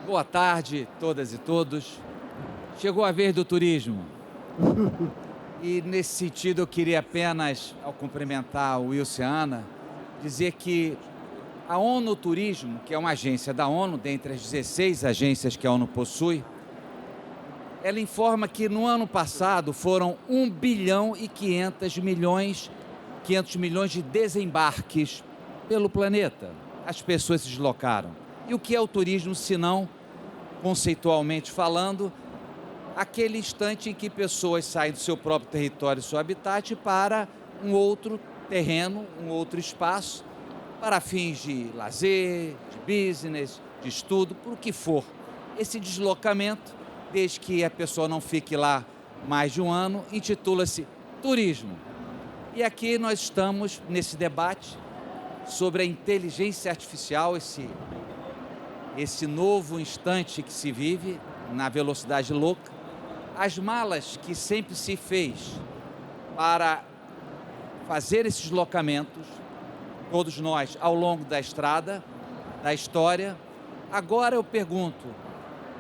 Boa tarde, todas e todos. Chegou a vez do turismo. E, nesse sentido, eu queria apenas, ao cumprimentar o Wilson e a Ana, dizer que a ONU Turismo, que é uma agência da ONU, dentre as 16 agências que a ONU possui, ela informa que no ano passado foram 1 bilhão e 500 milhões de desembarques pelo planeta. As pessoas se deslocaram. E o que é o turismo, se não, conceitualmente falando, aquele instante em que pessoas saem do seu próprio território, seu habitat, para um outro terreno, um outro espaço, para fins de lazer, de business, de estudo, por o que for. Esse deslocamento, desde que a pessoa não fique lá mais de um ano, intitula-se turismo. E aqui nós estamos nesse debate sobre a inteligência artificial, esse novo instante que se vive na velocidade louca, as malas que sempre se fez para fazer esses deslocamentos, todos nós, ao longo da estrada, da história. Agora eu pergunto,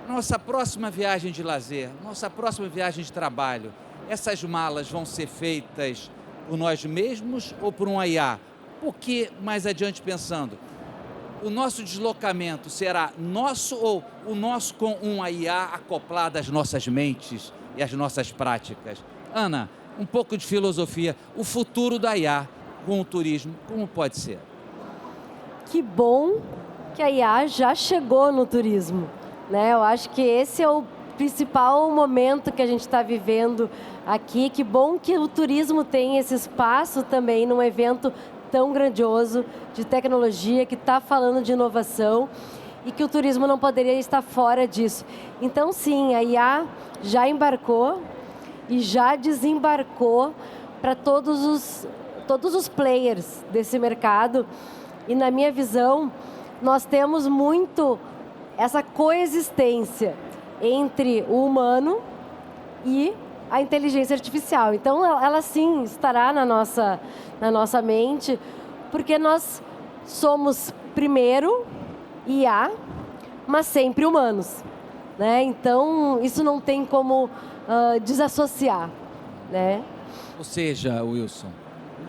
nossa próxima viagem de lazer, nossa próxima viagem de trabalho, essas malas vão ser feitas por nós mesmos ou por um IA? Porque, mais adiante pensando, o nosso deslocamento será nosso ou o nosso com um IA acoplado às nossas mentes e às nossas práticas? Ana, um pouco de filosofia. O futuro da IA com o turismo, como pode ser? Que bom que a IA já chegou no turismo, né? Eu acho que esse é o principal momento que a gente está vivendo aqui. Que bom que o turismo tem esse espaço também num evento tão grandioso de tecnologia, que está falando de inovação e que o turismo não poderia estar fora disso. Então, sim, a IA já embarcou e já desembarcou para todos os players desse mercado. E, na minha visão, nós temos muito essa coexistência entre o humano e a inteligência artificial. Então, ela sim estará na nossa mente, porque nós somos, primeiro, IA, mas sempre humanos, né? Então, isso não tem como desassociar, né? Ou seja, Wilson,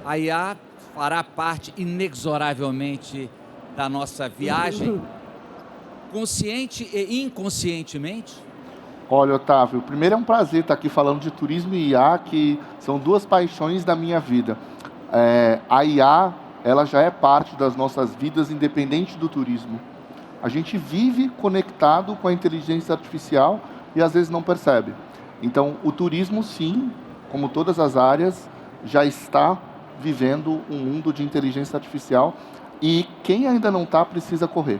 a IA fará parte inexoravelmente da nossa viagem, consciente e inconscientemente? Olha, Otávio, primeiro é um prazer estar aqui falando de turismo e IA, que são duas paixões da minha vida. A IA, ela já é parte das nossas vidas, independente do turismo. A gente vive conectado com a inteligência artificial e às vezes não percebe. Então, o turismo, sim, como todas as áreas, já está vivendo um mundo de inteligência artificial e quem ainda não está, precisa correr.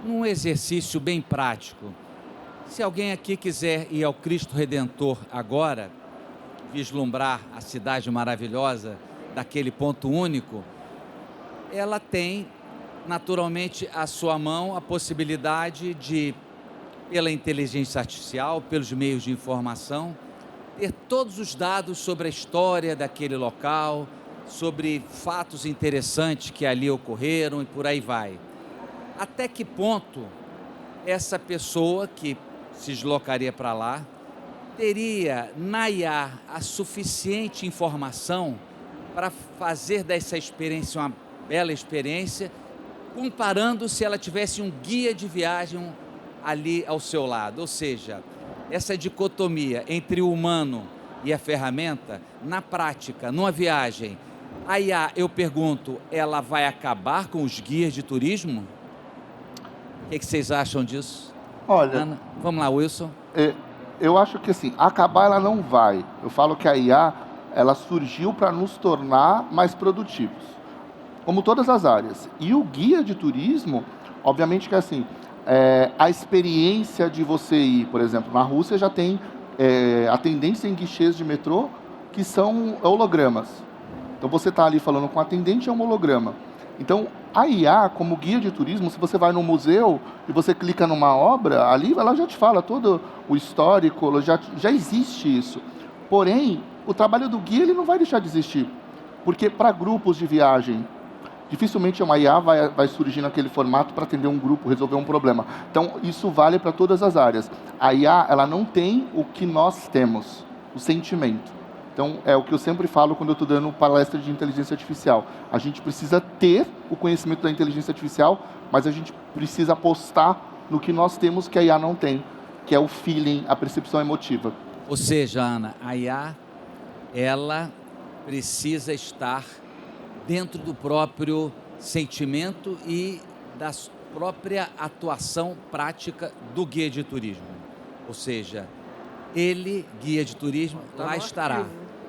Num exercício bem prático, se alguém aqui quiser ir ao Cristo Redentor agora, vislumbrar a cidade maravilhosa daquele ponto único, ela tem naturalmente à sua mão a possibilidade de, pela inteligência artificial, pelos meios de informação, ter todos os dados sobre a história daquele local, sobre fatos interessantes que ali ocorreram e por aí vai. Até que ponto essa pessoa que se deslocaria para lá teria na IA a suficiente informação para fazer dessa experiência uma bela experiência, comparando se ela tivesse um guia de viagem ali ao seu lado? Ou seja, essa dicotomia entre o humano e a ferramenta, na prática, numa viagem, a IA, eu pergunto, ela vai acabar com os guias de turismo? O que vocês acham disso? Olha, Ana, vamos lá, Wilson. eu acho que assim, acabar ela não vai. Eu falo que a IA, ela surgiu para nos tornar mais produtivos, como todas as áreas. E o guia de turismo, obviamente que assim, a experiência de você ir, por exemplo, na Rússia já tem atendentes em guichês de metrô que são hologramas. Então você está ali falando com o atendente, é um holograma. Então a IA, como guia de turismo, se você vai no museu e você clica numa obra, ali ela já te fala todo o histórico, já existe isso. Porém, o trabalho do guia ele não vai deixar de existir. Porque para grupos de viagem Dificilmente uma IA vai surgir naquele formato para atender um grupo, resolver um problema. Então, isso vale para todas as áreas. A IA, ela não tem o que nós temos, o sentimento. Então, é o que eu sempre falo quando eu estou dando palestra de inteligência artificial. A gente precisa ter o conhecimento da inteligência artificial, mas a gente precisa apostar no que nós temos que a IA não tem, que é o feeling, a percepção emotiva. Ou seja, Ana, a IA, ela precisa estar dentro do próprio sentimento e da própria atuação prática do guia de turismo. Ou seja, ele, guia de turismo, lá estará,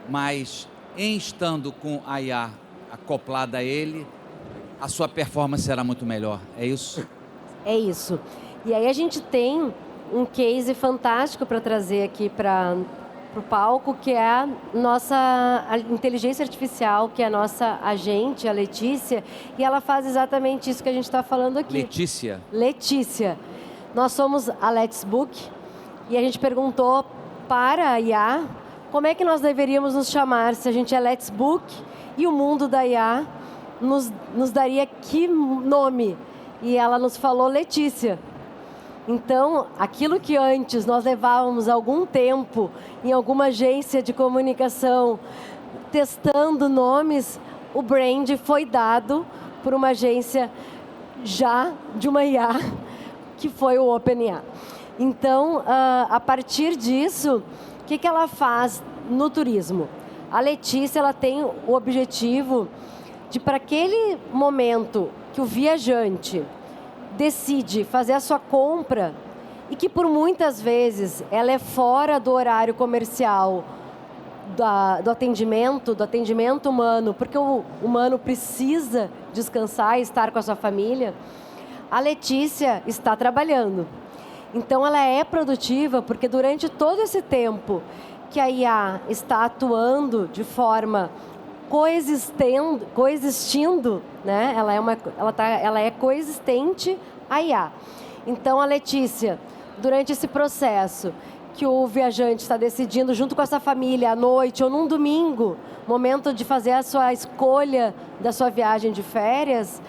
mas em estando com a IA acoplada a ele, a sua performance será muito melhor, é isso? É isso. E aí a gente tem um case fantástico para trazer aqui para o palco, que é a inteligência artificial, que é a nossa agente, a Letícia, e ela faz exatamente isso que a gente está falando aqui. Letícia? Letícia. Nós somos a Let's Book e a gente perguntou para a IA como é que nós deveríamos nos chamar, se a gente é Let's Book e o mundo da IA nos daria que nome? E ela nos falou Letícia. Então, aquilo que antes nós levávamos algum tempo em alguma agência de comunicação testando nomes, o brand foi dado por uma agência já de uma IA, que foi o OpenIA. Então, a partir disso, o que ela faz no turismo? A Letícia, ela tem o objetivo de, para aquele momento que o viajante decide fazer a sua compra e que por muitas vezes ela é fora do horário comercial do atendimento humano, porque o humano precisa descansar e estar com a sua família, a Letícia está trabalhando. Então ela é produtiva porque durante todo esse tempo que a IA está atuando de forma coexistindo, né? Ela é coexistente à IA. Então, a Letícia, durante esse processo que o viajante está decidindo junto com essa família à noite ou num domingo, momento de fazer a sua escolha da sua viagem de férias,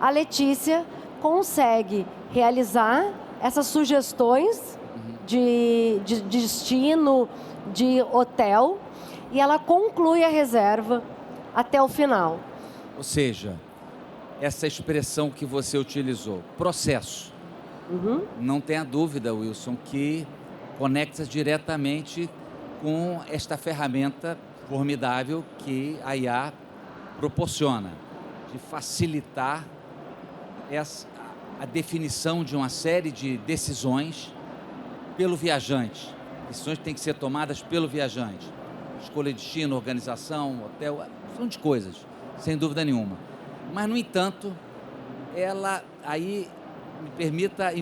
a Letícia consegue realizar essas sugestões de destino, de hotel, e ela conclui a reserva até o final. Ou seja, essa expressão que você utilizou, processo, não tenha dúvida, Wilson, que conecta diretamente com esta ferramenta formidável que a IA proporciona, de facilitar a definição de uma série de decisões pelo viajante. Decisões que têm que ser tomadas pelo viajante. Escolha de destino, organização, hotel, são de coisas, sem dúvida nenhuma. Mas, no entanto, ela aí me permita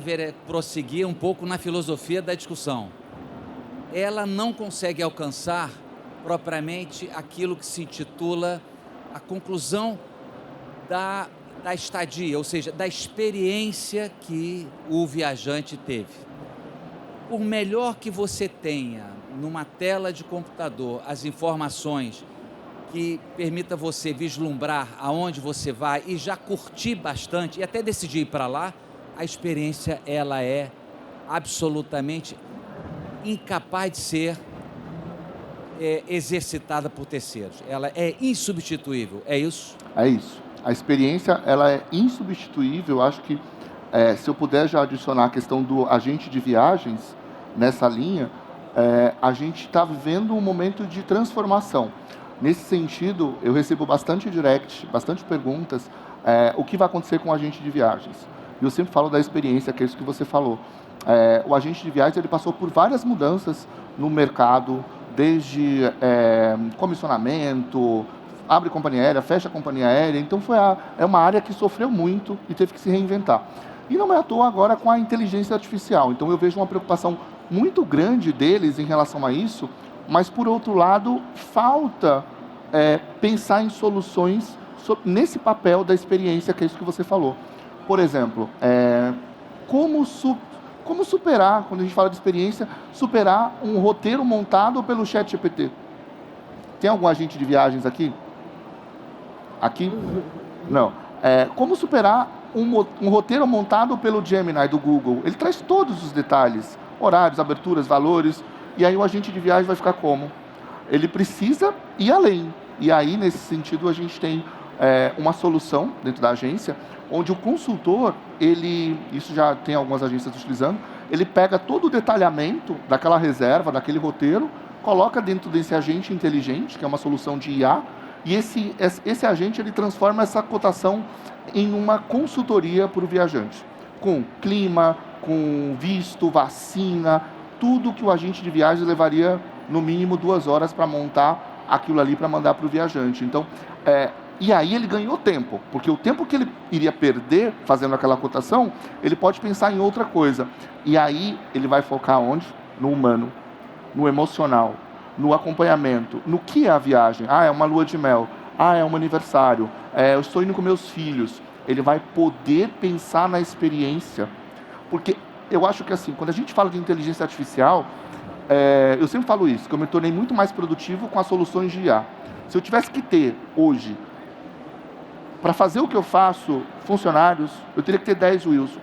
prosseguir um pouco na filosofia da discussão. Ela não consegue alcançar propriamente aquilo que se intitula a conclusão da estadia, ou seja, da experiência que o viajante teve. Por melhor que você tenha numa tela de computador as informações que permita você vislumbrar aonde você vai e já curtir bastante e até decidir ir para lá, a experiência ela é absolutamente incapaz de ser exercitada por terceiros. Ela é insubstituível, é isso? É isso. A experiência ela é insubstituível. Acho que se eu puder já adicionar a questão do agente de viagens nessa linha, a gente está vivendo um momento de transformação. Nesse sentido, eu recebo bastante direct, bastante perguntas, o que vai acontecer com o agente de viagens. E eu sempre falo da experiência, que é isso que você falou. O agente de viagens ele passou por várias mudanças no mercado, desde comissionamento, abre companhia aérea, fecha companhia aérea. Então é uma área que sofreu muito e teve que se reinventar. E não é à toa agora com a inteligência artificial. Então eu vejo uma preocupação muito grande deles em relação a isso, mas por outro lado falta pensar em soluções nesse papel da experiência, que é isso que você falou. Por exemplo, como superar, quando a gente fala de experiência, superar um roteiro montado pelo ChatGPT? Tem algum agente de viagens aqui? Aqui? Não. Como superar um roteiro montado pelo Gemini do Google? Ele traz todos os detalhes, horários, aberturas, valores, e aí o agente de viagem vai ficar como? Ele precisa ir além. E aí, nesse sentido, a gente tem uma solução dentro da agência, onde o consultor, isso já tem algumas agências utilizando, ele pega todo o detalhamento daquela reserva, daquele roteiro, coloca dentro desse agente inteligente, que é uma solução de IA, e esse agente ele transforma essa cotação em uma consultoria para o viajante, com clima, com visto, vacina, tudo que o agente de viagem levaria no mínimo 2 horas para montar aquilo ali para mandar para o viajante. Então, e aí ele ganhou tempo, porque o tempo que ele iria perder fazendo aquela cotação, ele pode pensar em outra coisa. E aí ele vai focar onde? No humano, no emocional, no acompanhamento, no que é a viagem. É uma lua de mel, é um aniversário, eu estou indo com meus filhos. Ele vai poder pensar na experiência, porque eu acho que assim, quando a gente fala de inteligência artificial, eu sempre falo isso, que eu me tornei muito mais produtivo com as soluções de IA. Se eu tivesse que ter hoje, para fazer o que eu faço, funcionários, eu teria que ter 10 Wilson.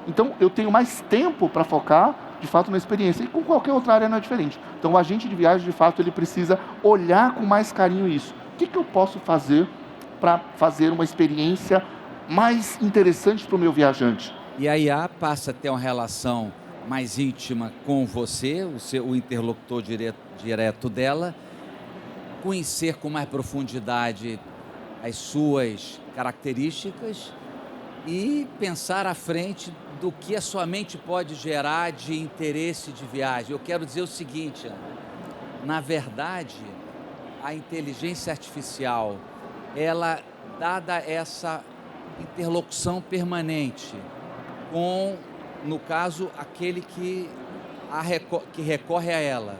Então, eu tenho mais tempo para focar, de fato, na experiência. E com qualquer outra área não é diferente. Então, o agente de viagem, de fato, ele precisa olhar com mais carinho isso. O que eu posso fazer para fazer uma experiência mais interessante para o meu viajante? E a IA passa a ter uma relação mais íntima com você, o interlocutor direto dela, conhecer com mais profundidade as suas características e pensar à frente do que a sua mente pode gerar de interesse de viagem. Eu quero dizer o seguinte, Ana, na verdade, a inteligência artificial, ela, dada essa interlocução permanente com, no caso, aquele que recorre a ela,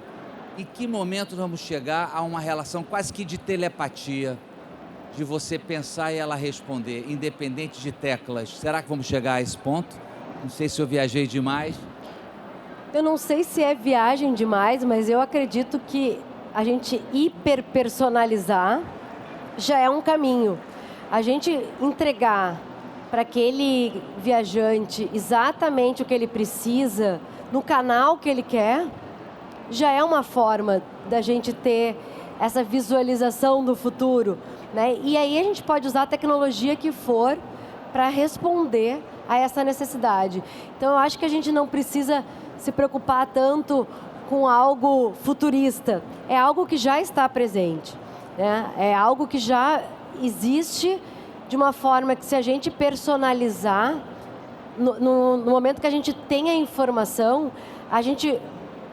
em que momento vamos chegar a uma relação quase que de telepatia, de você pensar e ela responder, independente de teclas? Será que vamos chegar a esse ponto? Não sei se eu viajei demais. Eu não sei se é viagem demais, mas eu acredito que a gente hiperpersonalizar já é um caminho. A gente entregar para aquele viajante exatamente o que ele precisa, no canal que ele quer, já é uma forma da gente ter essa visualização do futuro, né? E aí a gente pode usar a tecnologia que for para responder a essa necessidade. Então eu acho que a gente não precisa se preocupar tanto com algo futurista. É algo que já está presente, né? É algo que já existe de uma forma que, se a gente personalizar, no momento que a gente tem a informação, a gente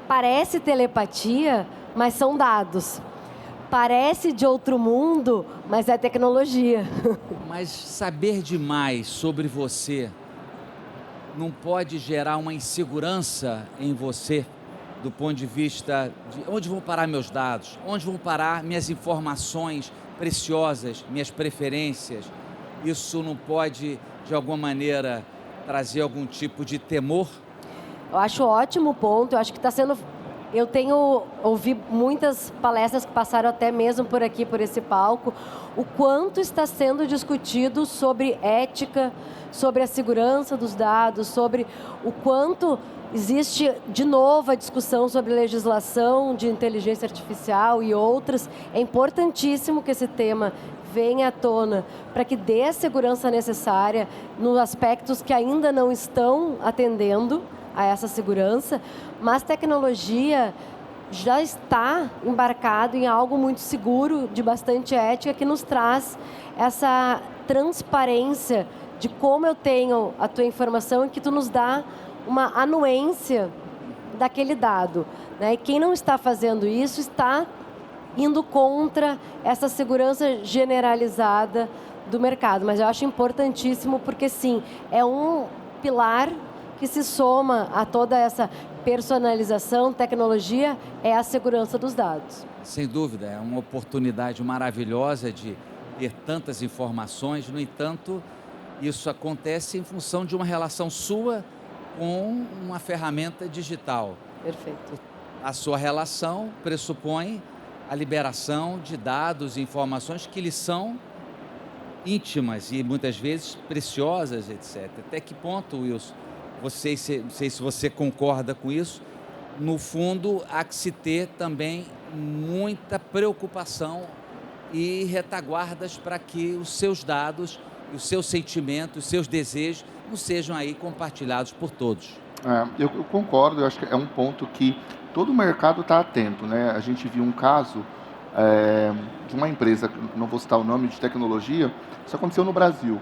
parece telepatia, mas são dados. Parece de outro mundo, mas é tecnologia. Mas saber demais sobre você não pode gerar uma insegurança em você, do ponto de vista de onde vão parar meus dados, onde vão parar minhas informações preciosas, minhas preferências. Isso não pode, de alguma maneira, trazer algum tipo de temor? Eu acho ótimo ponto, eu acho que está sendo... Eu ouvi muitas palestras que passaram até mesmo por aqui, por esse palco, o quanto está sendo discutido sobre ética, sobre a segurança dos dados, sobre o quanto existe, de novo, a discussão sobre legislação de inteligência artificial e outras. É importantíssimo que esse tema venha à tona para que dê a segurança necessária nos aspectos que ainda não estão atendendo a essa segurança, mas tecnologia já está embarcado em algo muito seguro, de bastante ética, que nos traz essa transparência de como eu tenho a tua informação e que tu nos dá uma anuência daquele dado, né? E quem não está fazendo isso está indo contra essa segurança generalizada do mercado. Mas eu acho importantíssimo porque, sim, é um pilar que se soma a toda essa personalização, tecnologia, é a segurança dos dados. Sem dúvida, é uma oportunidade maravilhosa de ter tantas informações. No entanto, isso acontece em função de uma relação sua com uma ferramenta digital. Perfeito. A sua relação pressupõe a liberação de dados e informações que lhe são íntimas e muitas vezes preciosas, etc. Até que ponto, Wilson, não sei se você concorda com isso, no fundo há que se ter também muita preocupação e retaguardas para que os seus dados, os seus sentimentos, os seus desejos não sejam aí compartilhados por todos. Eu concordo, eu acho que é um ponto que todo o mercado está atento, né? A gente viu um caso de uma empresa, não vou citar o nome, de tecnologia, isso aconteceu no Brasil.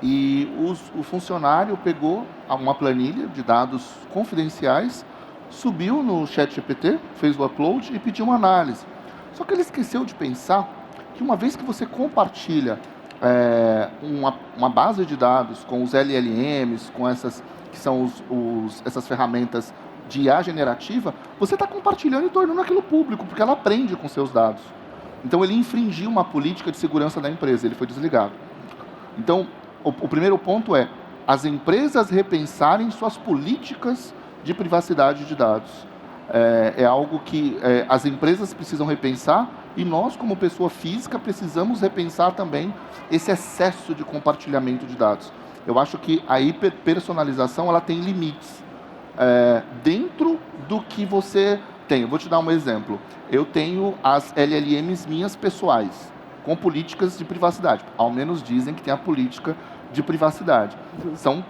E o funcionário pegou uma planilha de dados confidenciais, subiu no ChatGPT, fez o upload e pediu uma análise. Só que ele esqueceu de pensar que uma vez que você compartilha uma base de dados com os LLMs, com essas que são essas ferramentas de IA generativa, você está compartilhando e tornando aquilo público, porque ela aprende com seus dados. Então ele infringiu uma política de segurança da empresa, ele foi desligado. Então, o primeiro ponto é as empresas repensarem suas políticas de privacidade de dados. É algo que as empresas precisam repensar e nós, como pessoa física, precisamos repensar também esse excesso de compartilhamento de dados. Eu acho que a hiperpersonalização ela tem limites dentro do que você tem. Eu vou te dar um exemplo. Eu tenho as LLMs minhas pessoais, com políticas de privacidade. Ao menos dizem que tem a política de privacidade. São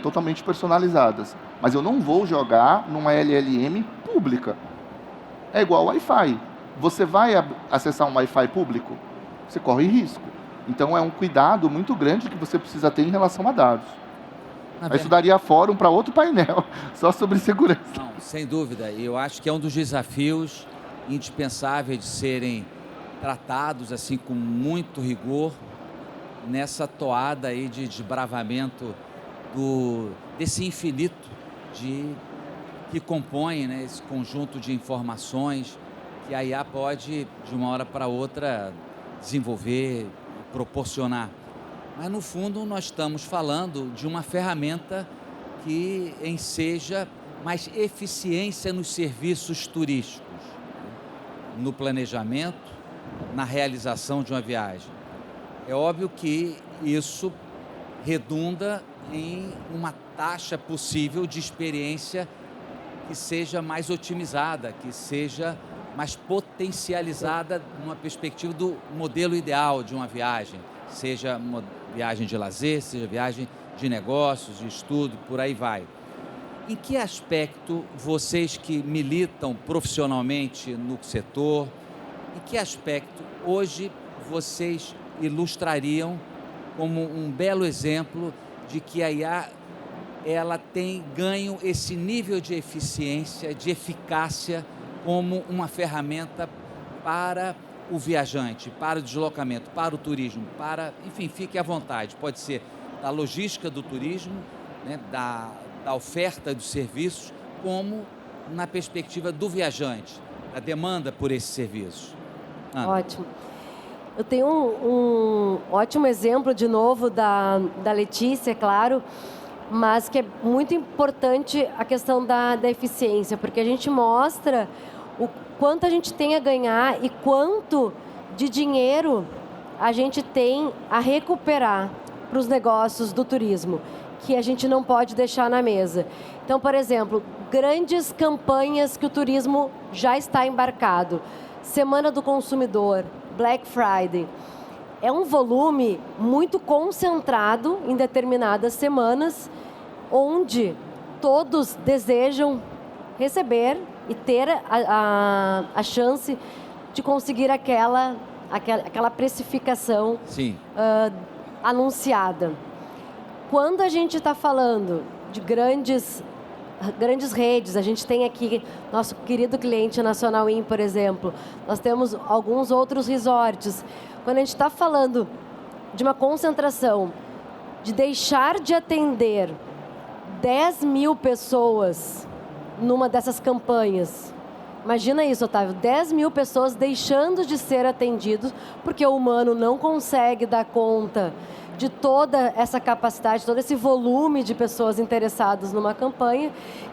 totalmente personalizadas. Mas eu não vou jogar numa LLM pública. É igual Wi-Fi. Você vai acessar um Wi-Fi público? Você corre risco. Então é um cuidado muito grande que você precisa ter em relação a dados. Isso daria fórum para outro painel, só sobre segurança. Não, sem dúvida. E eu acho que é um dos desafios indispensáveis de serem tratados assim com muito rigor nessa toada aí de desbravamento desse infinito que compõe, né, esse conjunto de informações que a IA pode, de uma hora para outra, desenvolver, proporcionar. Mas, no fundo, nós estamos falando de uma ferramenta que enseja mais eficiência nos serviços turísticos, no planejamento, na realização de uma viagem. É óbvio que isso redunda em uma taxa possível de experiência que seja mais otimizada, que seja mais potencializada numa perspectiva do modelo ideal de uma viagem, seja uma viagem de lazer, seja viagem de negócios, de estudo, por aí vai. Em que aspecto vocês que militam profissionalmente no setor, em que aspecto hoje vocês ilustrariam como um belo exemplo de que a IA ela tem ganho esse nível de eficiência, de eficácia como uma ferramenta para o viajante, para o deslocamento, para o turismo, enfim, fique à vontade. Pode ser da logística do turismo, né, da oferta dos serviços, como na perspectiva do viajante, da demanda por esses serviços. Ana. Ótimo. Eu tenho um ótimo exemplo, de novo, da Letícia, claro, mas que é muito importante a questão da eficiência, porque a gente mostra o quanto a gente tem a ganhar e quanto de dinheiro a gente tem a recuperar para os negócios do turismo, que a gente não pode deixar na mesa. Então, por exemplo, grandes campanhas que o turismo já está embarcado. Semana do Consumidor, Black Friday. É um volume muito concentrado em determinadas semanas, onde todos desejam receber e ter a chance de conseguir aquela precificação anunciada. Quando a gente está falando de grandes redes, a gente tem aqui nosso querido cliente Nacional Inn, por exemplo, nós temos alguns outros resorts. Quando a gente está falando de uma concentração, de deixar de atender 10 mil pessoas numa dessas campanhas. Imagina isso, Otávio, 10 mil pessoas deixando de ser atendidos porque o humano não consegue dar conta de toda essa capacidade, todo esse volume de pessoas interessadas numa campanha,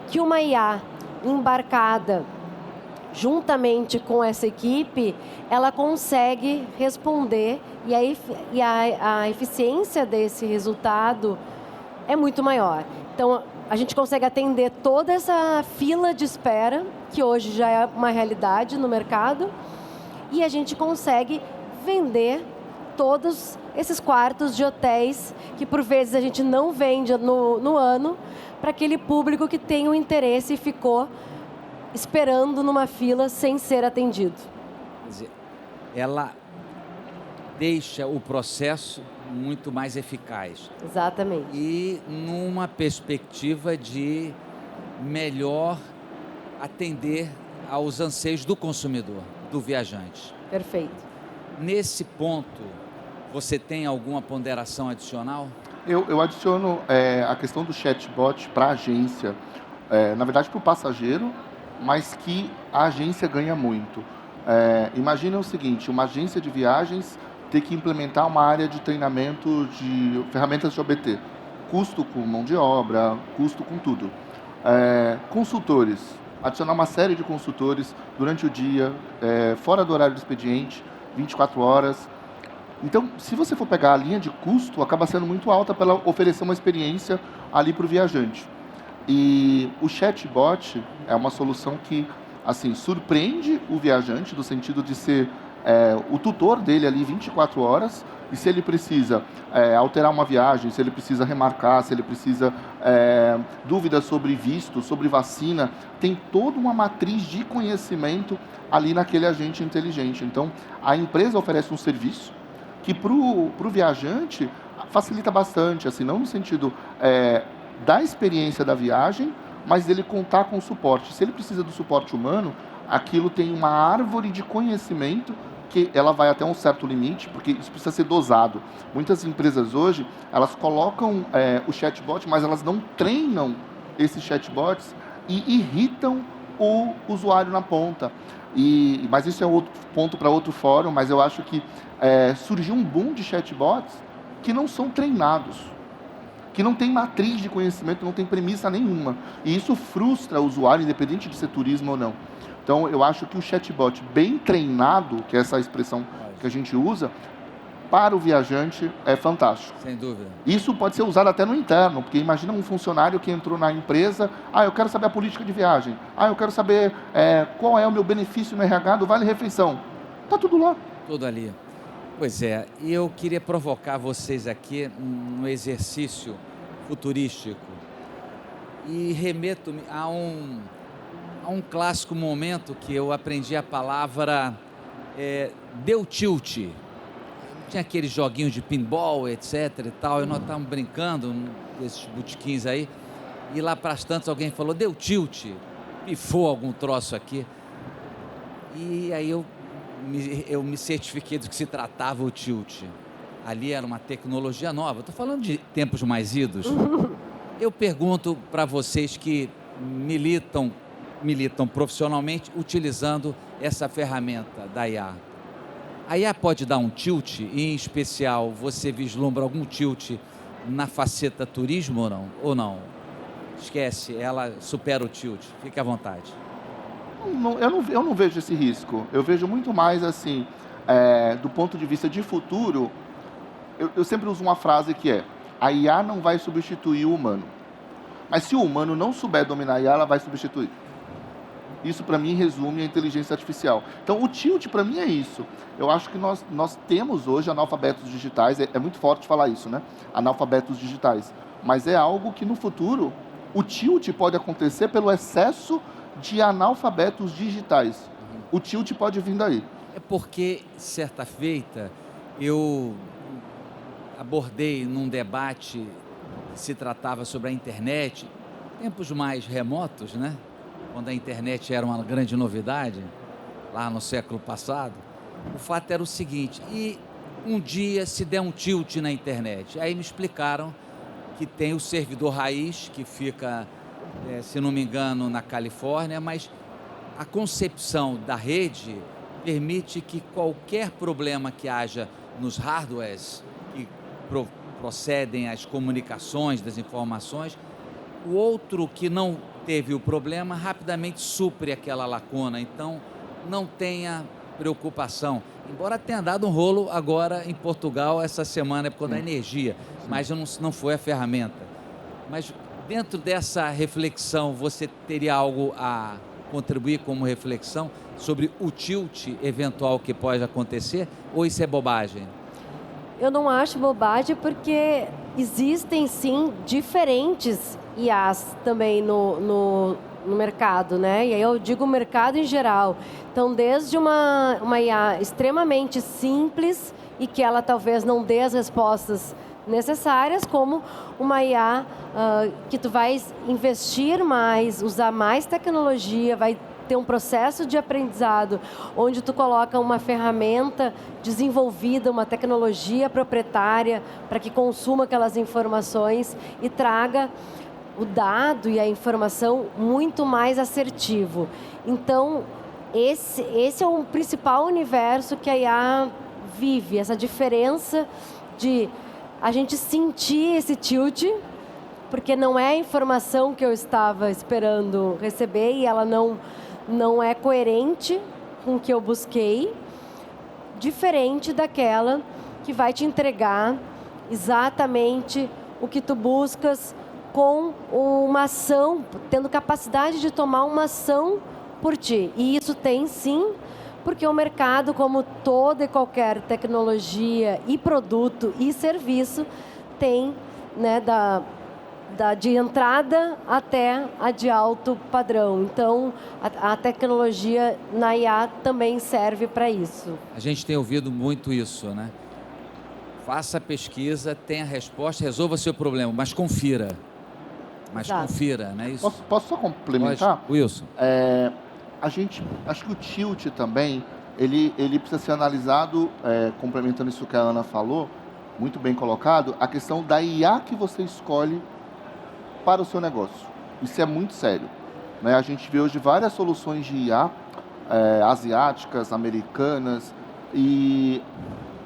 que uma IA embarcada juntamente com essa equipe, ela consegue responder a eficiência desse resultado é muito maior. Então, a gente consegue atender toda essa fila de espera, que hoje já é uma realidade no mercado, e a gente consegue vender todos esses quartos de hotéis que, por vezes, a gente não vende no ano para aquele público que tem o interesse e ficou esperando numa fila sem ser atendido. Quer dizer, ela deixa o processo muito mais eficaz. Exatamente. E numa perspectiva de melhor atender aos anseios do consumidor, do viajante. Perfeito. Nesse ponto, você tem alguma ponderação adicional? Eu adiciono a questão do chatbot para a agência, na verdade para o passageiro, mas que a agência ganha muito. Imagina o seguinte, uma agência de viagens ter que implementar uma área de treinamento de ferramentas de OBT. Custo com mão de obra, custo com tudo. Consultores, adicionar uma série de consultores durante o dia, fora do horário do expediente, 24 horas. Então, se você for pegar a linha de custo, acaba sendo muito alta para oferecer uma experiência ali para o viajante. E o chatbot é uma solução que, assim, surpreende o viajante, no sentido de ser o tutor dele ali 24 horas, e se ele precisa alterar uma viagem, se ele precisa remarcar, se ele precisa dúvidas sobre visto, sobre vacina, tem toda uma matriz de conhecimento ali naquele agente inteligente. Então, a empresa oferece um serviço que para o viajante facilita bastante, assim, não no sentido da experiência da viagem, mas dele contar com o suporte. Se ele precisa do suporte humano, aquilo tem uma árvore de conhecimento que ela vai até um certo limite, porque isso precisa ser dosado. Muitas empresas hoje, elas colocam o chatbot, mas elas não treinam esses chatbots e irritam o usuário na ponta. Mas isso é outro ponto para outro fórum, mas eu acho que surgiu um boom de chatbots que não são treinados, que não tem matriz de conhecimento, não tem premissa nenhuma. E isso frustra o usuário, independente de ser turismo ou não. Então, eu acho que o chatbot bem treinado, que é essa expressão que a gente usa, para o viajante é fantástico. Sem dúvida. Isso pode ser usado até no interno, porque imagina um funcionário que entrou na empresa, eu quero saber a política de viagem, eu quero saber qual é o meu benefício no RH do Vale Refeição. Está tudo lá. Tudo ali. Pois é, e eu queria provocar vocês aqui no exercício futurístico e remeto-me a um clássico momento que eu aprendi a palavra deu tilt. Tinha aqueles joguinhos de pinball, etc e tal, e nós estávamos brincando desses botequins aí, e lá para as tantas alguém falou, deu tilt, pifou algum troço aqui. E aí eu me certifiquei do que se tratava o tilt. Ali era uma tecnologia nova. Estou falando de tempos mais idos. Eu pergunto para vocês que militam profissionalmente utilizando essa ferramenta da IA. A IA pode dar um tilt, e em especial você vislumbra algum tilt na faceta turismo ou não? Esquece, ela supera o tilt. Fique à vontade. Eu não vejo esse risco. Eu vejo muito mais assim, do ponto de vista de futuro, eu sempre uso uma frase que a IA não vai substituir o humano. Mas se o humano não souber dominar a IA, ela vai substituir. Isso, para mim, resume a inteligência artificial. Então, o tilt, para mim, é isso. Eu acho que nós temos hoje analfabetos digitais, é muito forte falar isso, né? Analfabetos digitais. Mas é algo que, no futuro, o tilt pode acontecer pelo excesso de analfabetos digitais. O tilt pode vir daí. É porque, certa feita, eu abordei num debate que se tratava sobre a internet, tempos mais remotos, né? Quando a internet era uma grande novidade, lá no século passado. O fato era o seguinte, e um dia se der um tilt na internet, aí me explicaram que tem o servidor raiz, que fica, se não me engano, na Califórnia, mas a concepção da rede permite que qualquer problema que haja nos hardwares que procedem às comunicações das informações, o outro que não teve o problema rapidamente supre aquela lacuna, então não tenha preocupação. Embora tenha dado um rolo agora em Portugal essa semana, por causa da energia, mas não foi a ferramenta. Mas dentro dessa reflexão, você teria algo a contribuir como reflexão sobre o tilt eventual que pode acontecer? Ou isso é bobagem? Eu não acho bobagem porque existem sim diferentes IAs também no mercado, né? E aí eu digo mercado em geral. Então, desde uma IA extremamente simples e que ela talvez não dê as respostas necessárias, como uma IA que tu vai investir mais, usar mais tecnologia, vai ter um processo de aprendizado onde tu coloca uma ferramenta desenvolvida, uma tecnologia proprietária para que consuma aquelas informações e traga o dado e a informação muito mais assertivo. Então, esse é o principal universo que a IA vive, essa diferença de a gente sentir esse tilt, porque não é a informação que eu estava esperando receber e ela não é coerente com o que eu busquei, diferente daquela que vai te entregar exatamente o que tu buscas com uma ação, tendo capacidade de tomar uma ação por ti. E isso tem sim, porque o mercado, como toda e qualquer tecnologia e produto e serviço, tem, né, de entrada até a de alto padrão. Então, a tecnologia na IA também serve para isso. A gente tem ouvido muito isso, né? Faça a pesquisa, tenha a resposta, resolva seu problema, mas confira. Mas Exato. confira, né? Isso. Posso só complementar? Pode, Wilson. Acho que o tilt também, ele precisa ser analisado, complementando isso que a Ana falou, muito bem colocado, a questão da IA que você escolhe para o seu negócio. Isso é muito sério, né? A gente vê hoje várias soluções de IA, asiáticas, americanas, e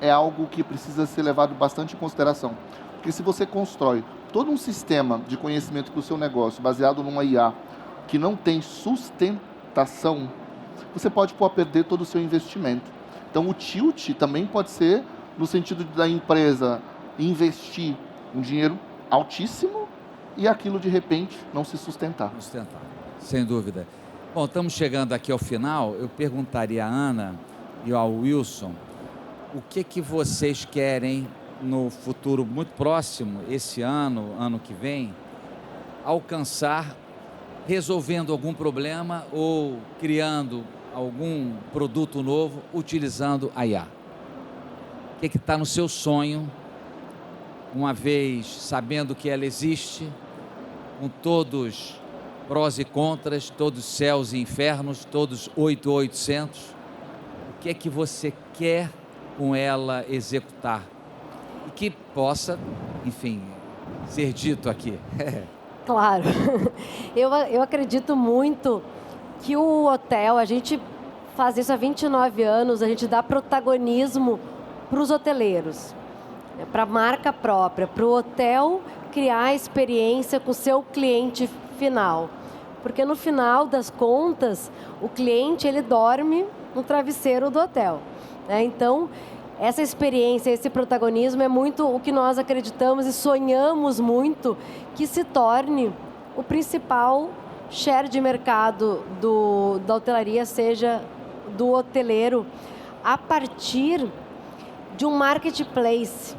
é algo que precisa ser levado bastante em consideração. Porque se você constrói todo um sistema de conhecimento para o seu negócio baseado numa IA que não tem sustentação, você pode pôr a perder todo o seu investimento. Então, o tilt também pode ser no sentido da empresa investir um dinheiro altíssimo e aquilo, de repente, não se sustentar. Sustentar, sem dúvida. Bom, estamos chegando aqui ao final. Eu perguntaria à Ana e ao Wilson o que vocês querem no futuro muito próximo, esse ano, ano que vem, alcançar resolvendo algum problema ou criando algum produto novo utilizando a IA. O que está no seu sonho, uma vez sabendo que ela existe, com todos prós e contras, todos céus e infernos, todos 800, o que é que você quer com ela executar? E que possa, enfim, ser dito aqui. Claro. Eu acredito muito que o hotel, a gente faz isso há 29 anos, a gente dá protagonismo para os hoteleiros, para a marca própria, para o hotel criar a experiência com o seu cliente final. Porque no final das contas, o cliente ele dorme no travesseiro do hotel, né? Então, essa experiência, esse protagonismo é muito o que nós acreditamos e sonhamos muito que se torne o principal share de mercado da hotelaria, seja do hoteleiro, a partir de um marketplace.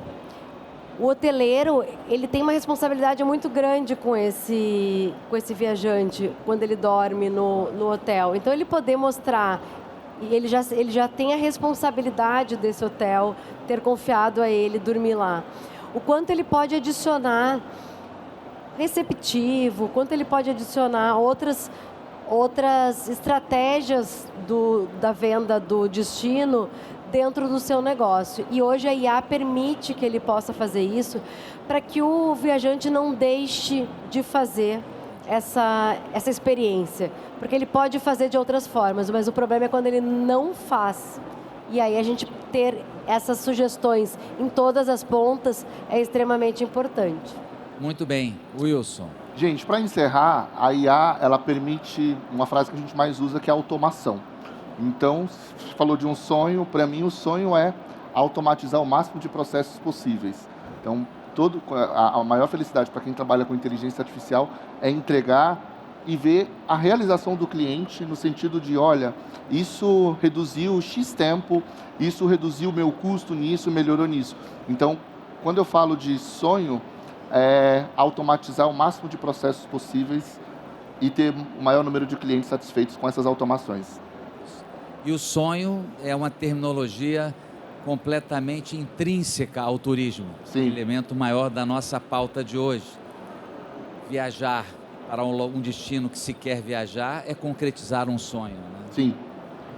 O hoteleiro, ele tem uma responsabilidade muito grande com esse viajante quando ele dorme no hotel. Então, ele poder mostrar, e ele já tem a responsabilidade desse hotel, ter confiado a ele dormir lá. O quanto ele pode adicionar receptivo, o quanto ele pode adicionar outras estratégias da venda do destino dentro do seu negócio. E hoje a IA permite que ele possa fazer isso para que o viajante não deixe de fazer essa experiência. Porque ele pode fazer de outras formas, mas o problema é quando ele não faz. E aí a gente ter essas sugestões em todas as pontas é extremamente importante. Muito bem. Wilson. Gente, para encerrar, a IA, ela permite uma frase que a gente mais usa, que é a automação. Então, você falou de um sonho, para mim o sonho é automatizar o máximo de processos possíveis. Então, a maior felicidade para quem trabalha com inteligência artificial é entregar e ver a realização do cliente no sentido de, olha, isso reduziu X tempo, isso reduziu o meu custo nisso, melhorou nisso. Então, quando eu falo de sonho, é automatizar o máximo de processos possíveis e ter o maior número de clientes satisfeitos com essas automações. E o sonho é uma terminologia completamente intrínseca ao turismo. Sim. O elemento maior da nossa pauta de hoje. Viajar para um destino que se quer viajar é concretizar um sonho, né? Sim.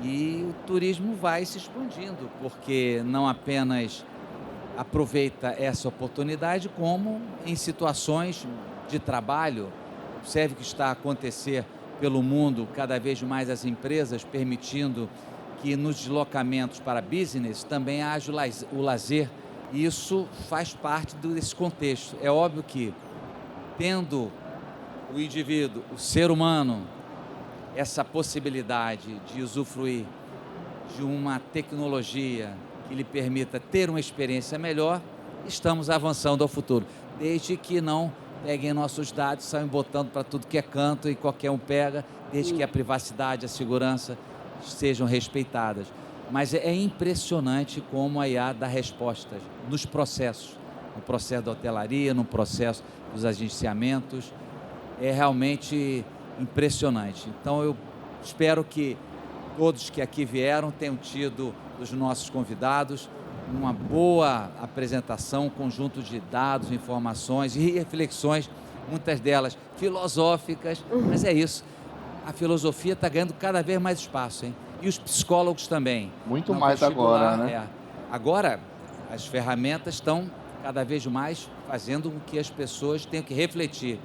E o turismo vai se expandindo, porque não apenas aproveita essa oportunidade, como em situações de trabalho. Observe que está a acontecer pelo mundo, cada vez mais as empresas permitindo que nos deslocamentos para business também haja o lazer. E isso faz parte desse contexto. É óbvio que, tendo o indivíduo, o ser humano, essa possibilidade de usufruir de uma tecnologia que lhe permita ter uma experiência melhor, estamos avançando ao futuro. Desde que não peguem nossos dados, saem botando para tudo que é canto e qualquer um pega, desde que a privacidade, a segurança sejam respeitadas. Mas é impressionante como a IA dá respostas nos processos, no processo da hotelaria, no processo dos agenciamentos. É realmente impressionante. Então eu espero que todos que aqui vieram tenham tido, dos nossos convidados, uma boa apresentação, um conjunto de dados, informações e reflexões, muitas delas filosóficas, mas é isso. A filosofia está ganhando cada vez mais espaço, hein? E os psicólogos também. Muito No mais vestibular, agora, né? Agora, as ferramentas estão cada vez mais fazendo com que as pessoas tenham que refletir.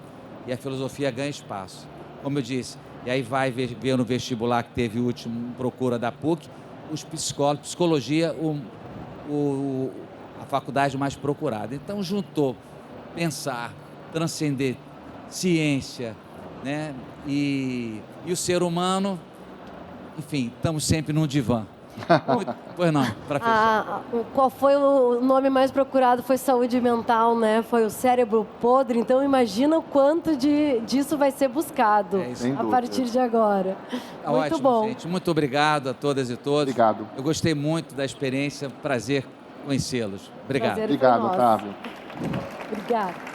E a filosofia ganha espaço. Como eu disse, e aí vai ver no vestibular que teve o último procura da PUC, os psicólogos, psicologia, a faculdade mais procurada. Então juntou pensar, transcender ciência, né? E o ser humano, enfim, estamos sempre num divã. Pois não, para fechar. Qual foi o nome mais procurado? Foi saúde mental, né? Foi o cérebro podre. Então imagina o quanto disso vai ser buscado a partir de agora. Tá muito ótimo, bom. gente. Muito obrigado a todas e todos. Obrigado. Eu gostei muito da experiência. Prazer conhecê-los. Obrigado. Prazer foi Obrigado, nosso. Otávio. Obrigada.